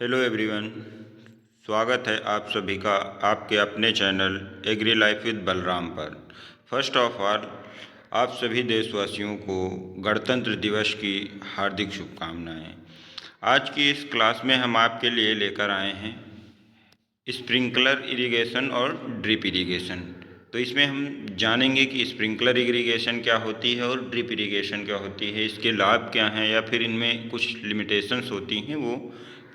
Hello everyone. स्वागत है आप सभी का आपके अपने channel Agri Life with Balram पर। फर्स्ट ऑफ ऑल आप सभी देशवासियों को गणतंत्र दिवस की हार्दिक शुभकामनाएं। आज की इस क्लास में हम आपके लिए लेकर आए हैं स्प्रिंकलर इरिगेशन और ड्रिप इरिगेशन। तो इसमें हम जानेंगे कि स्प्रिंकलर इरिगेशन क्या होती है और ड्रिप इरिगेशन क्या होती है, इसके लाभ क्या हैं या फिर इनमें कुछ लिमिटेशंस होती हैं वो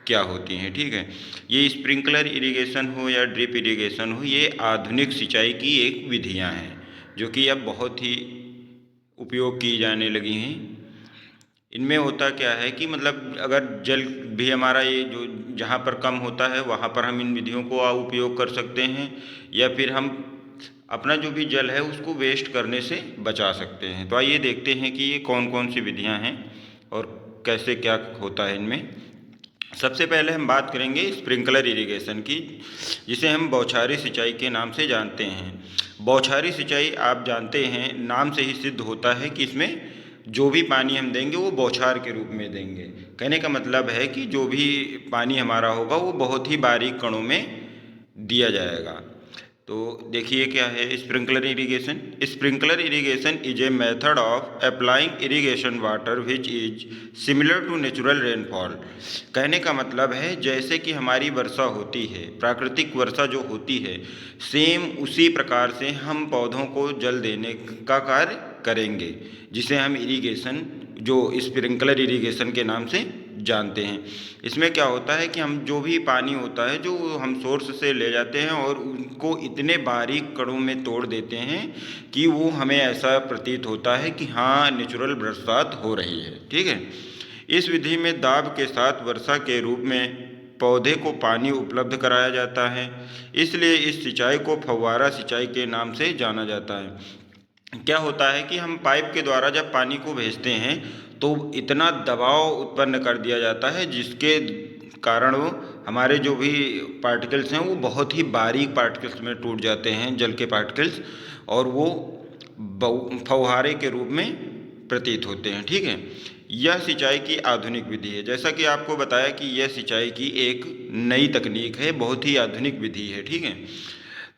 क्या होती हैं। ठीक है, ये स्प्रिंकलर इरिगेशन हो या ड्रिप इरिगेशन हो, ये आधुनिक सिंचाई की एक विधियां हैं जो कि अब बहुत ही उपयोग की जाने लगी हैं। इनमें होता क्या है कि मतलब अगर जल भी हमारा ये जो जहाँ पर कम होता है वहाँ पर हम इन विधियों को उपयोग कर सकते हैं, या फिर हम अपना जो भी जल है उसको वेस्ट करने से बचा सकते हैं। तो आइए देखते हैं कि ये कौन कौन सी विधियाँ हैं और कैसे क्या होता है इनमें। सबसे पहले हम बात करेंगे स्प्रिंकलर इरिगेशन की, जिसे हम बौछारी सिंचाई के नाम से जानते हैं। बौछारी सिंचाई आप जानते हैं नाम से ही सिद्ध होता है कि इसमें जो भी पानी हम देंगे वो बौछार के रूप में देंगे। कहने का मतलब है कि जो भी पानी हमारा होगा वो बहुत ही बारीक कणों में दिया जाएगा। तो देखिए क्या है sprinkler irrigation. Sprinkler irrigation is a method of applying irrigation water which is similar to natural rainfall. कहने का मतलब है जैसे कि हमारी वर्षा होती है, प्राकृतिक वर्षा जो होती है, सेम उसी प्रकार से हम पौधों को जल देने का कार्य करेंगे, जिसे हम इरिगेशन जो स्प्रिंकलर इरिगेशन के नाम से जानते हैं। इसमें क्या होता है कि हम जो भी पानी होता है जो हम सोर्स से ले जाते हैं और उनको इतने बारीक कणों में तोड़ देते हैं कि वो हमें ऐसा प्रतीत होता है कि हाँ नेचुरल बरसात हो रही है। ठीक है, इस विधि में दाब के साथ वर्षा के रूप में पौधे को पानी उपलब्ध कराया जाता है, इसलिए इस सिंचाई को फव्वारा सिंचाई के नाम से जाना जाता है। क्या होता है कि हम पाइप के द्वारा जब पानी को भेजते हैं तो इतना दबाव उत्पन्न कर दिया जाता है जिसके कारण वो हमारे जो भी पार्टिकल्स हैं वो बहुत ही बारीक पार्टिकल्स में टूट जाते हैं, जल के पार्टिकल्स, और वो फव्वारे के रूप में प्रतीत होते हैं। ठीक है, यह सिंचाई की आधुनिक विधि है। जैसा कि आपको बताया कि यह सिंचाई की एक नई तकनीक है, बहुत ही आधुनिक विधि है। ठीक है,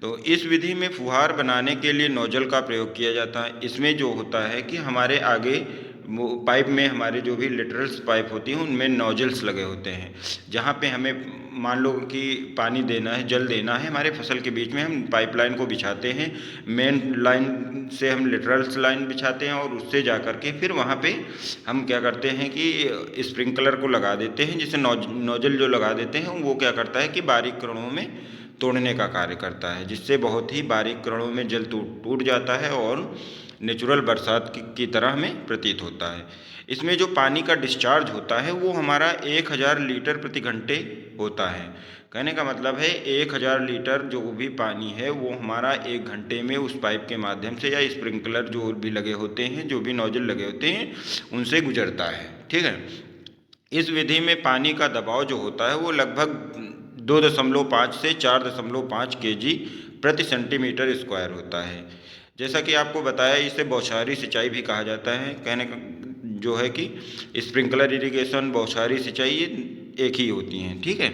तो इस विधि में फुहार बनाने के लिए नोजल का प्रयोग किया जाता है। इसमें जो होता है कि हमारे आगे पाइप में हमारे जो भी लिटरल्स पाइप होती हैं उनमें नोजल्स लगे होते हैं, जहाँ पे हमें मान लो कि पानी देना है, जल देना है हमारे फसल के बीच में, हम पाइपलाइन को बिछाते हैं। मेन लाइन से हम लिटरल्स लाइन बिछाते हैं और उससे जा कर के फिर वहाँ पे हम क्या करते हैं कि स्प्रिंकलर को लगा देते हैं, जिसे नोजल जो लगा देते हैं वो क्या करता है कि बारीक कणों में तोड़ने का कार्य करता है, जिससे बहुत ही बारीक कणों में जल टूट जाता है और नेचुरल बरसात की तरह हमें प्रतीत होता है। इसमें जो पानी का डिस्चार्ज होता है वो हमारा 1000 लीटर प्रति घंटे होता है। कहने का मतलब है 1000 लीटर जो भी पानी है वो हमारा 1 घंटे में उस पाइप के माध्यम से या स्प्रिंकलर जो भी लगे होते हैं, जो भी नोजल लगे होते हैं, उनसे गुजरता है। ठीक है, इस विधि में पानी का दबाव जो होता है वो लगभग 2.5 से 4.5 kg प्रति सेंटीमीटर स्क्वायर होता है। जैसा कि आपको बताया इसे बौछारी सिंचाई भी कहा जाता है। कहने का जो है कि स्प्रिंकलर इरिगेशन, बौछारी सिंचाई ये एक ही होती हैं। ठीक है,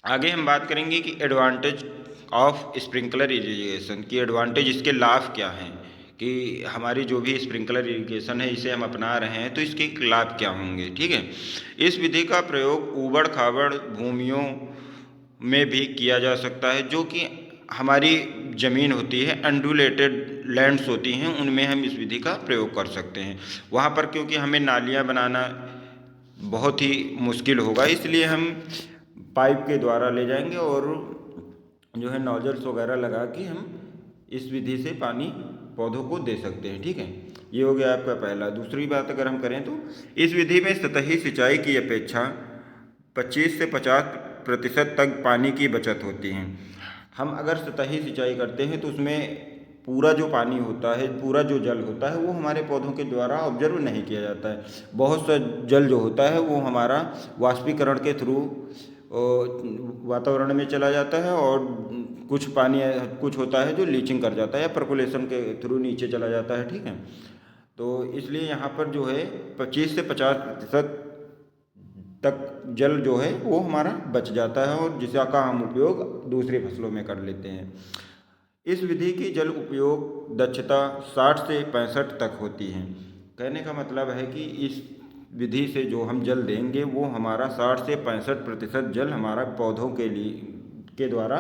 आगे हम बात करेंगे कि एडवांटेज ऑफ स्प्रिंकलर इरिगेशन की, एडवांटेज इसके लाभ क्या हैं, कि हमारी जो भी स्प्रिंकलर इरिगेशन है इसे हम अपना रहे हैं तो इसके लाभ क्या होंगे। ठीक है, इस विधि का प्रयोग ऊबड़ खाबड़ भूमियों में भी किया जा सकता है, जो कि हमारी ज़मीन होती है, अंडुलेटेड लैंड्स होती हैं, उनमें हम इस विधि का प्रयोग कर सकते हैं। वहाँ पर क्योंकि हमें नालियाँ बनाना बहुत ही मुश्किल होगा, इसलिए हम पाइप के द्वारा ले जाएंगे और जो है नोजल्स वगैरह लगा के हम इस विधि से पानी पौधों को दे सकते हैं। ठीक है, ये हो गया आपका पहला। दूसरी बात अगर हम करें तो इस विधि में सतही सिंचाई की अपेक्षा 25 से 50% तक पानी की बचत होती है। हम अगर सतही सिंचाई करते हैं तो उसमें पूरा जो पानी होता है, पूरा जो जल होता है वो हमारे पौधों के द्वारा ऑब्जर्व नहीं किया जाता है। बहुत सा जल जो होता है वो हमारा वाष्पीकरण के थ्रू वातावरण में चला जाता है, और कुछ पानी कुछ होता है जो लीचिंग कर जाता है या परकोलेशन के थ्रू नीचे चला जाता है। ठीक है, तो इसलिए यहाँ पर जो है 25 से 50% तक जल जो है वो हमारा बच जाता है और जिसका हम उपयोग दूसरी फसलों में कर लेते हैं। इस विधि की जल उपयोग दक्षता 60 से 65 तक होती है। कहने का मतलब है कि इस विधि से जो हम जल देंगे वो हमारा 60 से 65% जल हमारा पौधों के लिए के द्वारा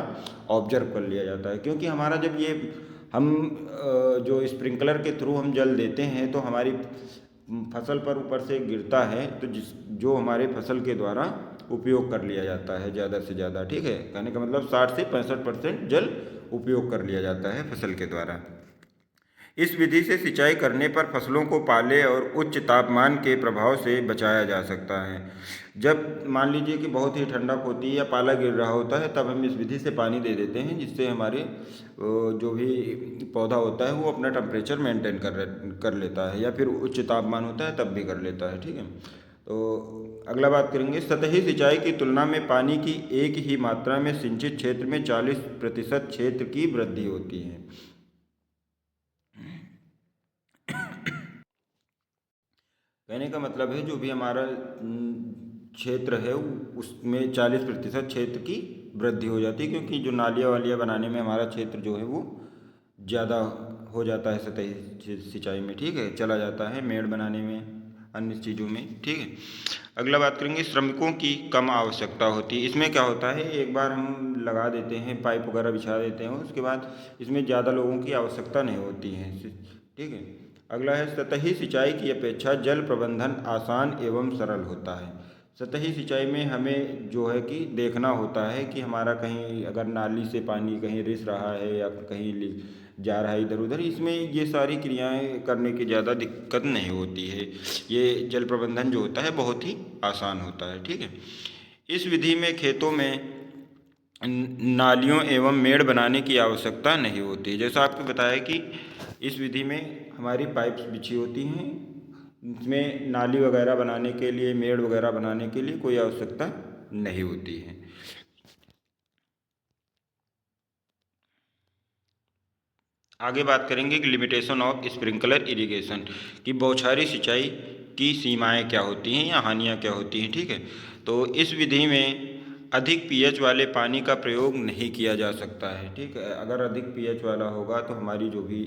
ऑब्जर्व कर लिया जाता है। क्योंकि हमारा जब ये हम जो स्प्रिंकलर के थ्रू हम जल देते हैं तो हमारी फसल पर ऊपर से गिरता है, तो जो हमारे फसल के द्वारा उपयोग कर लिया जाता है ज़्यादा से ज़्यादा। ठीक है, कहने का मतलब 60 से 65% जल उपयोग कर लिया जाता है फसल के द्वारा। इस विधि से सिंचाई करने पर फसलों को पाले और उच्च तापमान के प्रभाव से बचाया जा सकता है। जब मान लीजिए कि बहुत ही ठंडक होती है या पाला गिर रहा होता है, तब हम इस विधि से पानी दे देते हैं, जिससे हमारे जो भी पौधा होता है वो अपना टेम्परेचर मेंटेन कर लेता है, या फिर उच्च तापमान होता है तब भी कर लेता है। ठीक है, तो अगला बात करेंगे, सतही सिंचाई की तुलना में पानी की एक ही मात्रा में सिंचित क्षेत्र में 40% क्षेत्र की वृद्धि होती है। कहने का मतलब है जो भी हमारा क्षेत्र है उसमें 40% क्षेत्र की वृद्धि हो जाती है, क्योंकि जो नालियाँ वालियाँ बनाने में हमारा क्षेत्र जो है वो ज़्यादा हो जाता है सतही सिंचाई में। ठीक है, चला जाता है मेड़ बनाने में, अन्य चीज़ों में। ठीक है, अगला बात करेंगे, श्रमिकों की कम आवश्यकता होती है। इसमें क्या होता है, एक बार हम लगा देते हैं, पाइप वगैरह बिछा देते हैं, उसके बाद इसमें ज़्यादा लोगों की आवश्यकता नहीं होती है। ठीक है, अगला है, सतही सिंचाई की अपेक्षा जल प्रबंधन आसान एवं सरल होता है। सतही सिंचाई में हमें जो है कि देखना होता है कि हमारा कहीं अगर नाली से पानी कहीं रिस रहा है या कहीं जा रहा है इधर उधर, इसमें ये सारी क्रियाएं करने की ज़्यादा दिक्कत नहीं होती है। ये जल प्रबंधन जो होता है बहुत ही आसान होता है। ठीक है, इस विधि में खेतों में नालियों एवं मेड़ बनाने की आवश्यकता नहीं होती। जैसा आपको बताया कि इस विधि में हमारी पाइप्स बिछी होती हैं, इसमें नाली वगैरह बनाने के लिए, मेड़ वगैरह बनाने के लिए कोई आवश्यकता नहीं होती है। आगे बात करेंगे कि लिमिटेशन ऑफ स्प्रिंकलर इरिगेशन, कि बौछारी सिंचाई की सीमाएं क्या होती हैं या हानियां क्या होती हैं। ठीक है, तो इस विधि में अधिक पीएच वाले पानी का प्रयोग नहीं किया जा सकता है। ठीक है, अगर अधिक पीएच वाला होगा तो हमारी जो भी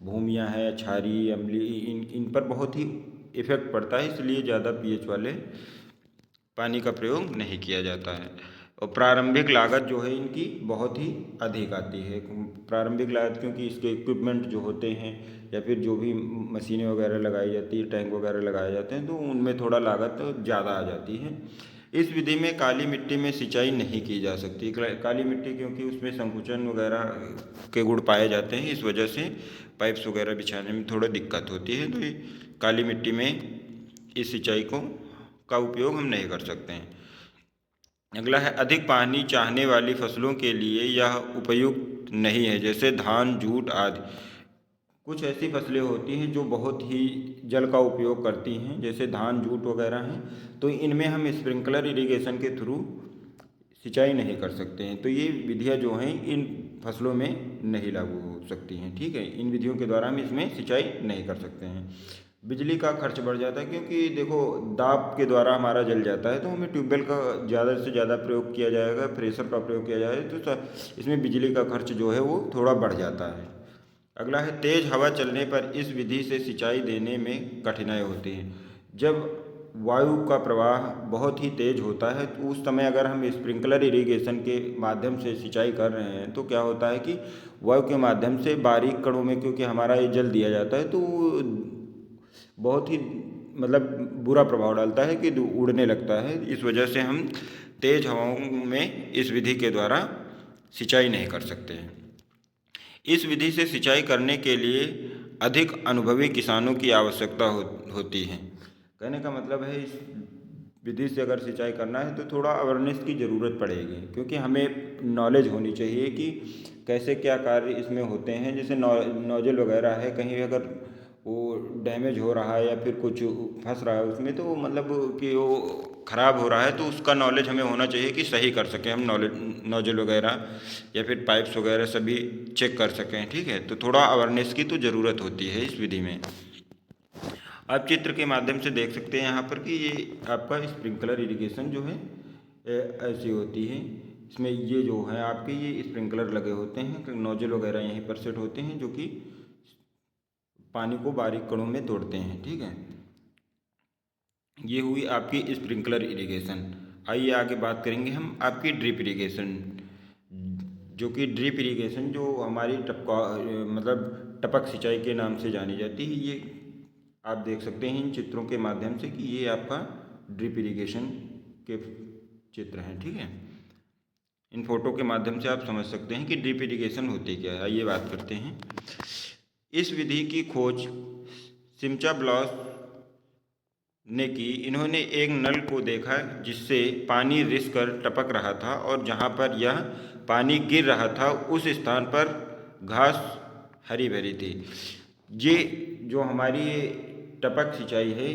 भूमियां हैं, क्षारीय, अम्लीय, इन पर बहुत ही इफ़ेक्ट पड़ता है, इसलिए ज़्यादा पीएच वाले पानी का प्रयोग नहीं किया जाता है। और प्रारंभिक लागत जो है इनकी बहुत ही अधिक आती है। प्रारंभिक लागत क्योंकि इसके इक्विपमेंट जो होते हैं या फिर जो भी मशीनें वगैरह लगाई जाती है, टैंक वगैरह लगाए जाते हैं, तो उनमें थोड़ा लागत ज़्यादा आ जाती है। इस विधि में काली मिट्टी में सिंचाई नहीं की जा सकती। काली मिट्टी क्योंकि उसमें संकुचन वगैरह के गुण पाए जाते हैं, इस वजह से पाइप्स वगैरह बिछाने में थोड़ा दिक्कत होती है। तो ये काली मिट्टी में इस सिंचाई का उपयोग हम नहीं कर सकते हैं। अगला है, अधिक पानी चाहने वाली फसलों के लिए यह उपयुक्त नहीं है, जैसे धान, जूट आदि। कुछ ऐसी फसलें होती हैं जो बहुत ही जल का उपयोग करती हैं, जैसे धान, जूट वगैरह हैं, तो इनमें हम स्प्रिंकलर इरिगेशन के थ्रू सिंचाई नहीं कर सकते हैं। तो ये विधियाँ जो हैं इन फसलों में नहीं लागू हो सकती हैं। ठीक है, इन विधियों के द्वारा हम इसमें सिंचाई नहीं कर सकते हैं। बिजली का खर्च बढ़ जाता है, क्योंकि देखो दाब के द्वारा हमारा जल जाता है, तो हमें ट्यूबवेल का ज़्यादा से ज़्यादा प्रयोग किया जाएगा, प्रेशर का प्रयोग किया जाएगा, तो इसमें बिजली का खर्च जो है वो थोड़ा बढ़ जाता है। अगला है, तेज हवा चलने पर इस विधि से सिंचाई देने में कठिनाई होती है। जब वायु का प्रवाह बहुत ही तेज होता है तो उस समय अगर हम स्प्रिंकलर इरिगेशन के माध्यम से सिंचाई कर रहे हैं, तो क्या होता है कि वायु के माध्यम से बारीक कणों में क्योंकि हमारा ये जल दिया जाता है, तो बहुत ही मतलब बुरा प्रभाव डालता है कि उड़ने लगता है। इस वजह से हम तेज हवाओं में इस विधि के द्वारा सिंचाई नहीं कर सकते हैं। इस विधि से सिंचाई करने के लिए अधिक अनुभवी किसानों की आवश्यकता होती है। कहने का मतलब है इस विधि से अगर सिंचाई करना है तो थोड़ा अवेयरनेस की ज़रूरत पड़ेगी, क्योंकि हमें नॉलेज होनी चाहिए कि कैसे क्या कार्य इसमें होते हैं। जैसे नोजल वगैरह है, कहीं अगर वो डैमेज हो रहा है या फिर कुछ फंस रहा है उसमें, तो मतलब कि वो ख़राब हो रहा है, तो उसका नॉलेज हमें होना चाहिए कि सही कर सकें हम नोजल वगैरह या फिर पाइप्स वगैरह सभी चेक कर सकें। ठीक है, तो थोड़ा अवेयरनेस की तो ज़रूरत होती है इस विधि में। आप चित्र के माध्यम से देख सकते हैं यहाँ पर कि ये आपका स्प्रिंकलर इरिगेशन जो है ऐसी होती है। इसमें ये जो है आपके ये स्प्रिंकलर लगे होते हैं, नोजल वगैरह यहीं पर सेट होते हैं जो कि पानी को बारीक कणों में तोड़ते हैं। ठीक है, ये हुई आपकी स्प्रिंकलर इरिगेशन। आइए आगे बात करेंगे हम आपकी ड्रिप इरिगेशन, जो कि ड्रिप इरिगेशन जो हमारी टपक सिंचाई के नाम से जानी जाती है। ये आप देख सकते हैं इन चित्रों के माध्यम से कि ये आपका ड्रिप इरिगेशन के चित्र हैं। ठीक है, इन फोटो के माध्यम से आप समझ सकते हैं कि ड्रिप इरिगेशन होती क्या है। आइए बात करते हैं। इस विधि की खोज सिमचा ब्लॉस ने की। इन्होंने एक नल को देखा जिससे पानी रिस कर टपक रहा था और जहाँ पर यह पानी गिर रहा था उस स्थान पर घास हरी भरी थी। ये जो हमारी टपक सिंचाई है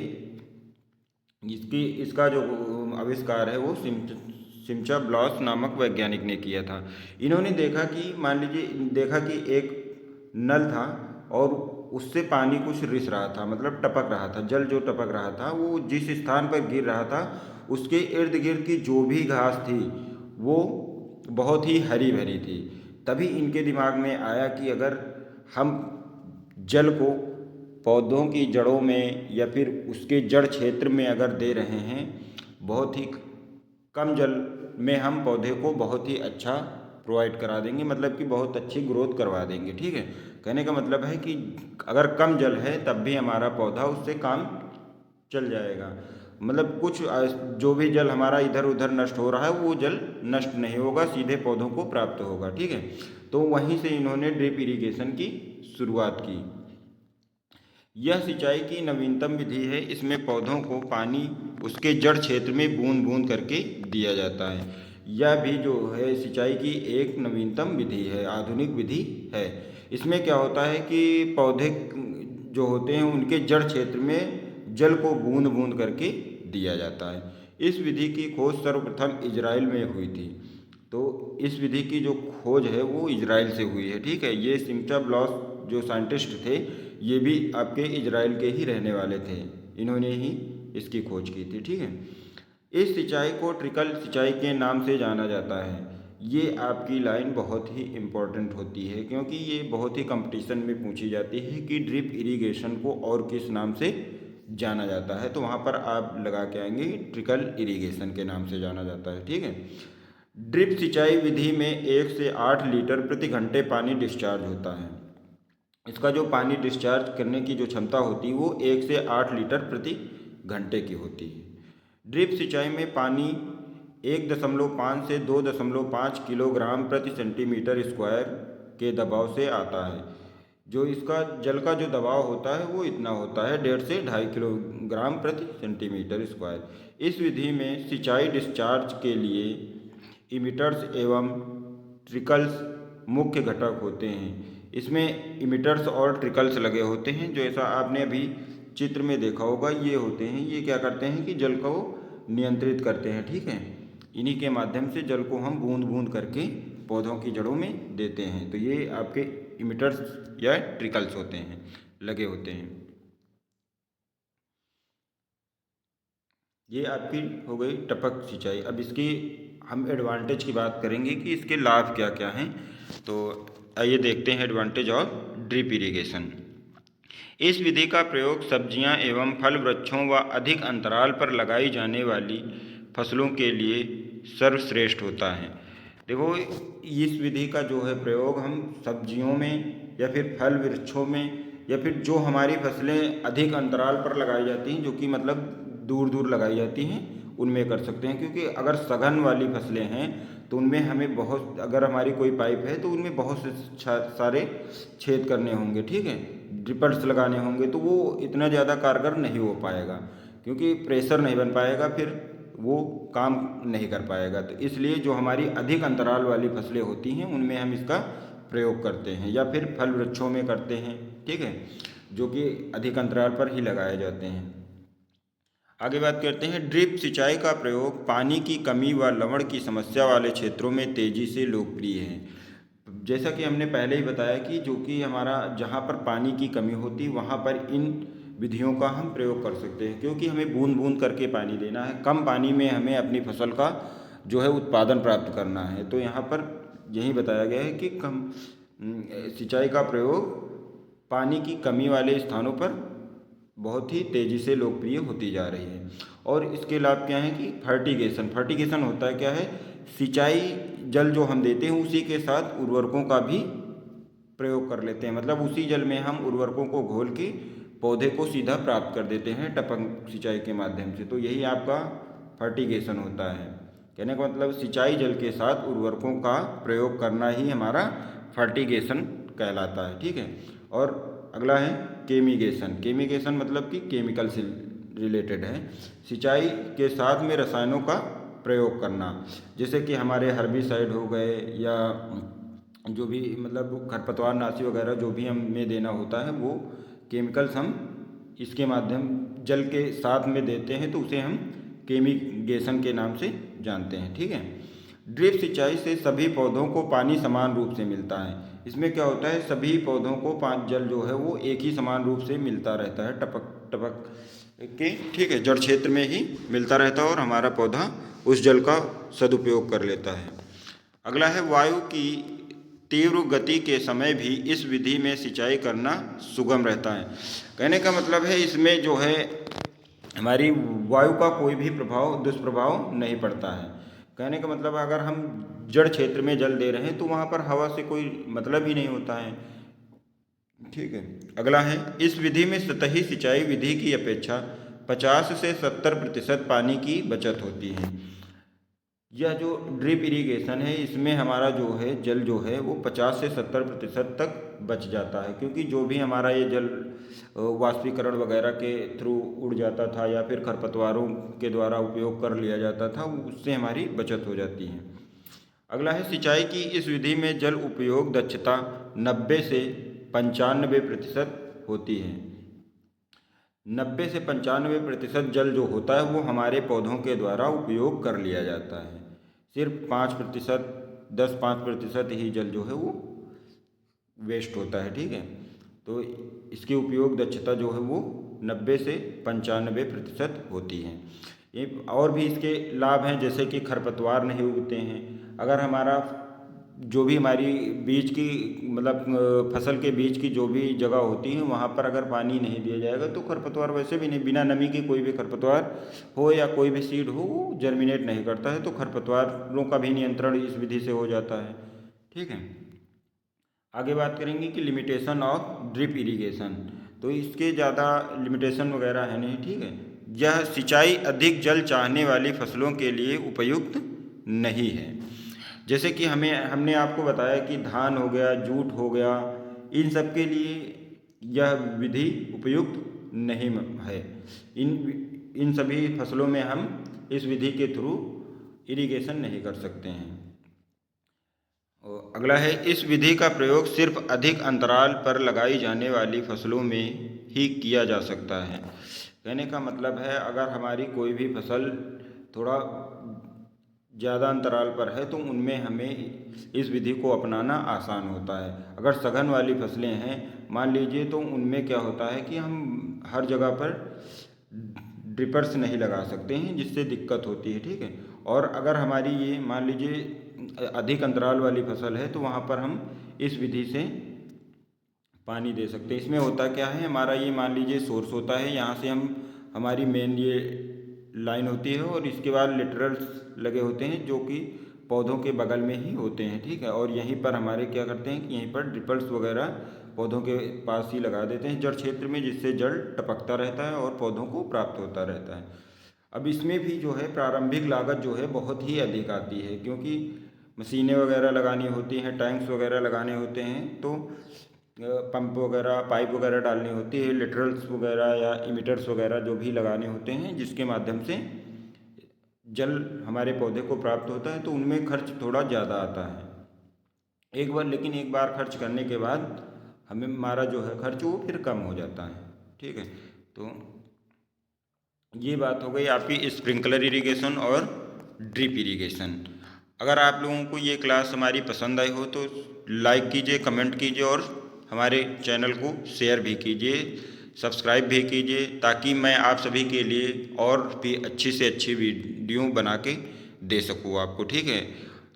इसका जो आविष्कार है वो सिमचा ब्लॉस नामक वैज्ञानिक ने किया था। इन्होंने देखा कि देखा कि एक नल था और उससे पानी कुछ रिस रहा था, मतलब टपक रहा था। जल जो टपक रहा था वो जिस स्थान पर गिर रहा था उसके इर्द गिर्द की जो भी घास थी वो बहुत ही हरी भरी थी। तभी इनके दिमाग में आया कि अगर हम जल को पौधों की जड़ों में या फिर उसके जड़ क्षेत्र में अगर दे रहे हैं, बहुत ही कम जल में हम पौधे को बहुत ही अच्छा प्रोवाइड करा देंगे, मतलब कि बहुत अच्छी ग्रोथ करवा देंगे। ठीक है, कहने का मतलब है कि अगर कम जल है तब भी हमारा पौधा उससे काम चल जाएगा। मतलब कुछ जो भी जल हमारा इधर उधर नष्ट हो रहा है वो जल नष्ट नहीं होगा, सीधे पौधों को प्राप्त होगा। ठीक है, तो वहीं से इन्होंने ड्रिप इरिगेशन की शुरुआत की। यह सिंचाई की नवीनतम विधि है। इसमें पौधों को पानी उसके जड़ क्षेत्र में बूंद बूंद करके दिया जाता है। यह भी जो है सिंचाई की एक नवीनतम विधि है, आधुनिक विधि है। इसमें क्या होता है कि पौधे जो होते हैं उनके जड़ क्षेत्र में जल को बूंद बूंद करके दिया जाता है। इस विधि की खोज सर्वप्रथम इजराइल में हुई थी। तो इस विधि की जो खोज है वो इजराइल से हुई है। ठीक है, ये सिमचा ब्लॉस जो साइंटिस्ट थे ये भी आपके इजराइल के ही रहने वाले थे, इन्होंने ही इसकी खोज की थी। ठीक है, इस सिंचाई को ट्रिकल सिंचाई के नाम से जाना जाता है। ये आपकी लाइन बहुत ही इम्पोर्टेंट होती है क्योंकि ये बहुत ही कंपटीशन में पूछी जाती है कि ड्रिप इरिगेशन को और किस नाम से जाना जाता है, तो वहाँ पर आप लगा के आएंगे ट्रिकल इरिगेशन के नाम से जाना जाता है। ठीक है, ड्रिप सिंचाई विधि में 1 से 8 लीटर प्रति घंटे पानी डिस्चार्ज होता है। इसका जो पानी डिस्चार्ज करने की जो क्षमता होती है वो 1 से 8 लीटर प्रति घंटे की होती है। ड्रिप सिंचाई में पानी 1.5 से 2.5 किलोग्राम प्रति सेंटीमीटर स्क्वायर के दबाव से आता है। जो इसका जल का जो दबाव होता है वो इतना होता है 1.5 से 2.5 किलोग्राम प्रति सेंटीमीटर स्क्वायर। इस विधि में सिंचाई डिस्चार्ज के लिए इमिटर्स एवं ट्रिकल्स मुख्य घटक होते हैं। इसमें इमिटर्स और ट्रिकल्स लगे होते हैं, जो ऐसा आपने अभी चित्र में देखा होगा। ये होते हैं, ये क्या करते हैं कि जल को नियंत्रित करते हैं। ठीक है, इन्हीं के माध्यम से जल को हम बूंद बूंद करके पौधों की जड़ों में देते हैं। तो ये आपके इमिटर्स या ट्रिकल्स होते हैं, लगे होते हैं। ये आपकी हो गई टपक सिंचाई। अब इसकी हम एडवांटेज की बात करेंगे कि इसके लाभ क्या क्या हैं। तो आइए देखते हैं एडवांटेज ऑफ ड्रिप इरिगेशन। इस विधि का प्रयोग सब्जियां एवं फल वृक्षों व अधिक अंतराल पर लगाई जाने वाली फसलों के लिए सर्वश्रेष्ठ होता है। देखो, इस विधि का जो है प्रयोग हम सब्जियों में या फिर फल वृक्षों में या फिर जो हमारी फसलें अधिक अंतराल पर लगाई जाती हैं, जो कि मतलब दूर दूर लगाई जाती हैं, उनमें कर सकते हैं। क्योंकि अगर सघन वाली फसलें हैं तो उनमें हमें बहुत, अगर हमारी कोई पाइप है तो उनमें बहुत से सारे छेद करने होंगे। ठीक है, ड्रिपर्स लगाने होंगे, तो वो इतना ज़्यादा कारगर नहीं हो पाएगा क्योंकि प्रेशर नहीं बन पाएगा, फिर वो काम नहीं कर पाएगा। तो इसलिए जो हमारी अधिक अंतराल वाली फसलें होती हैं उनमें हम इसका प्रयोग करते हैं, या फिर फल वृक्षों में करते हैं। ठीक है, जो कि अधिक अंतराल पर ही लगाए जाते हैं। आगे बात करते हैं। ड्रिप सिंचाई का प्रयोग पानी की कमी व लवण की समस्या वाले क्षेत्रों में तेजी से लोकप्रिय है। जैसा कि हमने पहले ही बताया कि जो कि हमारा जहाँ पर पानी की कमी होती वहाँ पर इन विधियों का हम प्रयोग कर सकते हैं, क्योंकि हमें बूंद बूंद करके पानी देना है, कम पानी में हमें अपनी फसल का जो है उत्पादन प्राप्त करना है। तो यहाँ पर यही बताया गया है कि कम सिंचाई का प्रयोग पानी की कमी वाले स्थानों पर बहुत ही तेज़ी से लोकप्रिय होती जा रही है। और इसके लाभ क्या है कि फर्टिगेशन होता है क्या है, सिंचाई जल जो हम देते हैं उसी के साथ उर्वरकों का भी प्रयोग कर लेते हैं, मतलब उसी जल में हम उर्वरकों को घोल के पौधे को सीधा प्राप्त कर देते हैं टपक सिंचाई के माध्यम से। तो यही आपका फर्टिगेशन होता है। कहने का मतलब सिंचाई जल के साथ उर्वरकों का प्रयोग करना ही हमारा फर्टिगेशन कहलाता है, ठीक है। और अगला है केमिगेशन मतलब कि केमिकल से रिलेटेड है। सिंचाई के साथ में रसायनों का प्रयोग करना, जैसे कि हमारे हर्बिसाइड हो गए या जो भी मतलब खरपतवार नाशी वगैरह जो भी हमें देना होता है वो केमिकल्स हम इसके माध्यम जल के साथ में देते हैं, तो उसे हम केमिगेशन के नाम से जानते हैं, ठीक है। ड्रिप सिंचाई से सभी पौधों को पानी समान रूप से मिलता है। इसमें क्या होता है, सभी पौधों को जल जो है वो एक ही समान रूप से मिलता रहता है, टपक टपक के, ठीक है, जड़ क्षेत्र में ही मिलता रहता है और हमारा पौधा उस जल का सदुपयोग कर लेता है। अगला है वायु की तीव्र गति के समय भी इस विधि में सिंचाई करना सुगम रहता है। कहने का मतलब है इसमें जो है हमारी वायु का कोई भी दुष्प्रभाव नहीं पड़ता है। कहने का मतलब अगर हम जड़ क्षेत्र में जल दे रहे हैं तो वहाँ पर हवा से कोई मतलब ही नहीं होता है, ठीक है। अगला है इस विधि में सतही सिंचाई विधि की अपेक्षा 50 से 70% पानी की बचत होती है। यह जो ड्रिप इरिगेशन है इसमें हमारा जो है जल जो है वो 50 से 70% तक बच जाता है, क्योंकि जो भी हमारा ये जल वाष्पीकरण वगैरह के थ्रू उड़ जाता था या फिर खरपतवारों के द्वारा उपयोग कर लिया जाता था, उससे हमारी बचत हो जाती है। अगला है सिंचाई की इस विधि में जल उपयोग दक्षता 90 से 95% होती है। 90 से 95% जल जो होता है वो हमारे पौधों के द्वारा उपयोग कर लिया जाता है। सिर्फ 5%, 5% ही जल जो है वो वेस्ट होता है, ठीक है। तो इसकी उपयोग दक्षता जो है वो 90 से 95% होती है। ये और भी इसके लाभ हैं, जैसे कि खरपतवार नहीं उगते हैं। अगर हमारा जो भी हमारी बीज की मतलब फसल के बीज की जो भी जगह होती है वहाँ पर अगर पानी नहीं दिया जाएगा तो खरपतवार वैसे भी नहीं, बिना नमी के कोई भी खरपतवार हो या कोई भी सीड हो वो जर्मिनेट नहीं करता है। तो खरपतवारों का भी नियंत्रण इस विधि से हो जाता है, ठीक है। आगे बात करेंगे कि लिमिटेशन ऑफ ड्रिप इरिगेशन। तो इसके ज़्यादा लिमिटेशन वगैरह है नहीं, ठीक है। यह सिंचाई अधिक जल चाहने वाली फसलों के लिए उपयुक्त नहीं है। जैसे कि हमने आपको बताया कि धान हो गया, जूट हो गया, इन सब के लिए यह विधि उपयुक्त नहीं है। इन सभी फसलों में हम इस विधि के थ्रू इरिगेशन नहीं कर सकते हैं। और अगला है इस विधि का प्रयोग सिर्फ अधिक अंतराल पर लगाई जाने वाली फसलों में ही किया जा सकता है। कहने का मतलब है अगर हमारी कोई भी फसल थोड़ा ज़्यादा अंतराल पर है तो उनमें हमें इस विधि को अपनाना आसान होता है। अगर सघन वाली फसलें हैं मान लीजिए, तो उनमें क्या होता है कि हम हर जगह पर ड्रिपर्स नहीं लगा सकते हैं, जिससे दिक्कत होती है, ठीक है। और अगर हमारी ये मान लीजिए अधिक अंतराल वाली फसल है तो वहाँ पर हम इस विधि से पानी दे सकते हैं। इसमें होता क्या है, हमारा ये मान लीजिए सोर्स होता है, यहाँ से हम हमारी मेन ये लाइन होती है और इसके बाद लिटरल्स लगे होते हैं जो कि पौधों के बगल में ही होते हैं, ठीक है। और यहीं पर हमारे क्या करते हैं कि यहीं पर ड्रिपर्स वगैरह पौधों के पास ही लगा देते हैं जड़ क्षेत्र में, जिससे जल टपकता रहता है और पौधों को प्राप्त होता रहता है। अब इसमें भी जो है प्रारंभिक लागत जो है बहुत ही अधिक आती है, क्योंकि मशीनें वगैरह लगानी होती हैं, टैंक्स वगैरह लगाने होते हैं, तो पंप वगैरह पाइप वगैरह डालनी होती है, लिटरल्स वगैरह या इमिटर्स वगैरह जो भी लगाने होते हैं, जिसके माध्यम से जल हमारे पौधे को प्राप्त होता है। तो उनमें खर्च थोड़ा ज़्यादा आता है लेकिन एक बार खर्च करने के बाद हमारा जो है खर्च वो फिर कम हो जाता है, ठीक है। तो ये बात हो गई आपकी स्प्रिंकलर इरिगेशन और ड्रिप इरिगेशन। अगर आप लोगों को ये क्लास हमारी पसंद आई हो तो लाइक कीजिए, कमेंट कीजिए और हमारे चैनल को शेयर भी कीजिए। सब्सक्राइब भी कीजिए, ताकि मैं आप सभी के लिए और भी अच्छी से अच्छी वीडियो बना के दे सकूँ आपको, ठीक है।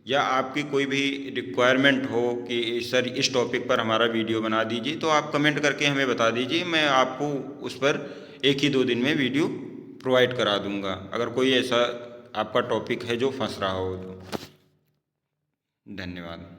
या आपकी कोई भी रिक्वायरमेंट हो कि सर इस टॉपिक पर हमारा वीडियो बना दीजिए, तो आप कमेंट करके हमें बता दीजिए, मैं आपको उस पर 1 ही 2 दिन में वीडियो प्रोवाइड करा दूंगा, अगर कोई ऐसा आपका टॉपिक है जो फंस रहा हो तो। धन्यवाद।